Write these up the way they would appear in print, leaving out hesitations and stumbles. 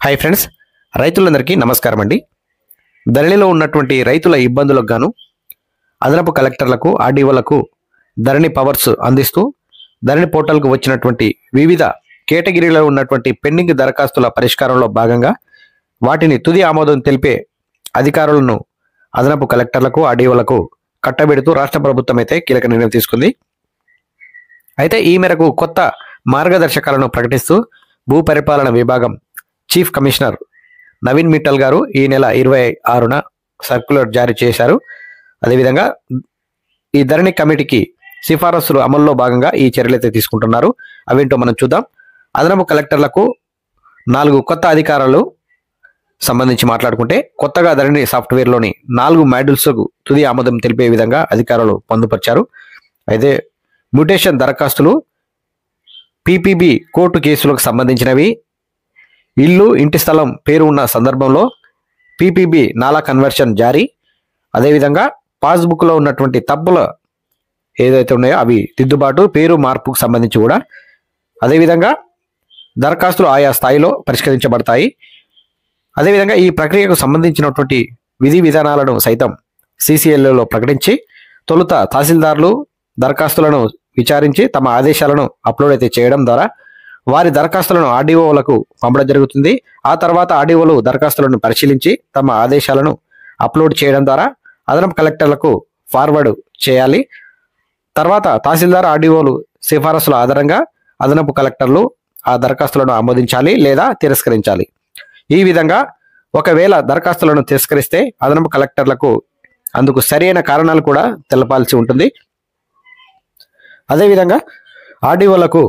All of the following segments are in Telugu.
హాయ్ ఫ్రెండ్స్, రైతులందరికీ నమస్కారం అండి. ధరణిలో ఉన్నటువంటి రైతుల ఇబ్బందులకు గాను అదనపు కలెక్టర్లకు, ఆర్డీఓలకు ధరణి పవర్స్ అందిస్తూ ధరణి పోర్టల్కు వచ్చినటువంటి వివిధ కేటగిరీలో ఉన్నటువంటి పెండింగ్ దరఖాస్తుల పరిష్కారంలో భాగంగా వాటిని తుది ఆమోదం తెలిపే అధికారులను అదనపు కలెక్టర్లకు, ఆర్డీఓలకు కట్టబెడుతూ రాష్ట్ర ప్రభుత్వం అయితే కీలక నిర్ణయం తీసుకుంది. అయితే ఈ మేరకు కొత్త మార్గదర్శకాలను ప్రకటిస్తూ భూ పరిపాలన విభాగం చీఫ్ కమిషనర్ నవీన్ మిట్టల్ గారు ఈ నెల 26న సర్క్యులర్ జారీ చేశారు. అదేవిధంగా ఈ ధరణి కమిటీకి సిఫారసులు అమల్లో భాగంగా ఈ చర్యలైతే తీసుకుంటున్నారు. అవేంటో మనం చూద్దాం. అదనపు కలెక్టర్లకు 4 కొత్త అధికారాలు సంబంధించి మాట్లాడుకుంటే, కొత్తగా ధరణి సాఫ్ట్వేర్లోని 4 మాడ్యూల్స్కు తుది ఆమోదం తెలిపే విధంగా అధికారులు పొందుపరిచారు. అయితే మ్యూటేషన్ దరఖాస్తులు, పీపీబీ కోర్టు కేసులకు సంబంధించినవి, ఇల్లు ఇంటి స్థలం పేరు ఉన్న సందర్భంలో పీపీబీ నాలా కన్వర్షన్ జారీ, అదేవిధంగా పాస్బుక్లో ఉన్నటువంటి తప్పుల ఏదైతే ఉన్నాయో అవి దిద్దుబాటు, పేరు మార్పుకు సంబంధించి కూడా, అదేవిధంగా దరఖాస్తులు ఆయా స్థాయిలో పరిష్కరించబడతాయి. అదేవిధంగా ఈ ప్రక్రియకు సంబంధించినటువంటి విధి విధానాలను సైతం సీసీఎల్ఏలో ప్రకటించి తొలుత తహసీల్దార్లు దరఖాస్తులను విచారించి తమ ఆదేశాలను అప్లోడ్ అయితే చేయడం ద్వారా వారి దరఖాస్తులను ఆర్డీఓలకు పంపడం జరుగుతుంది. ఆ తర్వాత ఆర్డీఓలు దరఖాస్తులను పరిశీలించి తమ ఆదేశాలను అప్లోడ్ చేయడం ద్వారా అదనపు కలెక్టర్లకు ఫార్వర్డ్ చేయాలి. తర్వాత తహసీల్దార్, ఆర్డీఓలు సిఫారసుల ఆధారంగా అదనపు కలెక్టర్లు ఆ దరఖాస్తులను ఆమోదించాలి లేదా తిరస్కరించాలి. ఈ విధంగా ఒకవేళ దరఖాస్తులను తిరస్కరిస్తే అదనపు కలెక్టర్లకు అందుకు సరైన కారణాలు కూడా తెలపాల్సి ఉంటుంది. అదేవిధంగా ఆర్డీఓలకు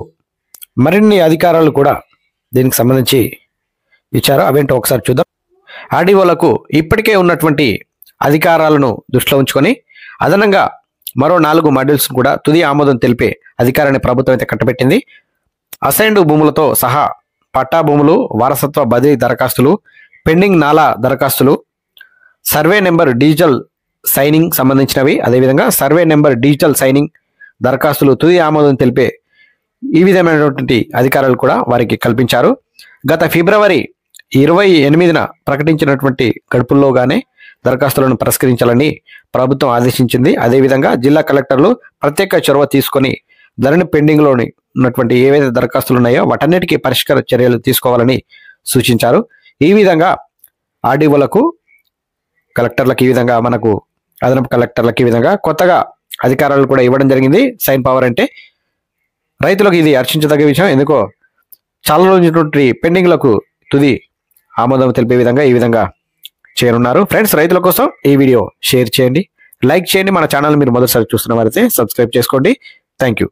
మరిన్ని అధికారాలు కూడా దీనికి సంబంధించి ఇచ్చారు. అవేంటో ఒకసారి చూద్దాం. ఆర్డీఓలకు ఇప్పటికే ఉన్నటువంటి అధికారాలను దృష్టిలో ఉంచుకొని అదనంగా మరో 4 మాడ్యూల్స్ కూడా తుది ఆమోదం తెలిపే అధికారాన్ని ప్రభుత్వం అయితే కట్టబెట్టింది. అసైన్డ్ భూములతో సహా పట్టా భూములు, వారసత్వ బదిలీ దరఖాస్తులు, పెండింగ్ నాలా దరఖాస్తులు, సర్వే నెంబర్ డిజిటల్ సైనింగ్ సంబంధించినవి, అదేవిధంగా సర్వే నెంబర్ డిజిటల్ సైనింగ్ దరఖాస్తులు తుది ఆమోదం తెలిపే ఈ విధమైనటువంటి అధికారాలు కూడా వారికి కల్పించారు. గత ఫిబ్రవరి 28న ప్రకటించినటువంటి గడుపుల్లోగానే దరఖాస్తులను పరిష్కరించాలని ప్రభుత్వం ఆదేశించింది. అదేవిధంగా జిల్లా కలెక్టర్లు ప్రత్యేక చొరవ తీసుకొని ధరణి పెండింగ్లోని ఉన్నటువంటి ఏవైతే దరఖాస్తులు ఉన్నాయో వాటన్నిటికీ పరిష్కార చర్యలు తీసుకోవాలని సూచించారు. ఈ విధంగా ఆర్డీఓలకు, కలెక్టర్లకు, ఈ విధంగా మనకు అదనపు కలెక్టర్లకు ఈ విధంగా కొత్తగా అధికారాలు కూడా ఇవ్వడం జరిగింది. సైన్ పవర్ అంటే రైతులకు ఇది హర్షించదగ్గ విషయం. ఎందుకో చాలా రోజులటువంటి పెండింగ్లకు తుది ఆమోదం తెలిపే విధంగా ఈ విధంగా చేయనున్నారు. ఫ్రెండ్స్, రైతుల కోసం ఈ వీడియో షేర్ చేయండి, లైక్ చేయండి. మన ఛానల్ మీరు మొదటిసారి చూస్తున్న వారైతే సబ్స్క్రైబ్ చేసుకోండి. Thank you.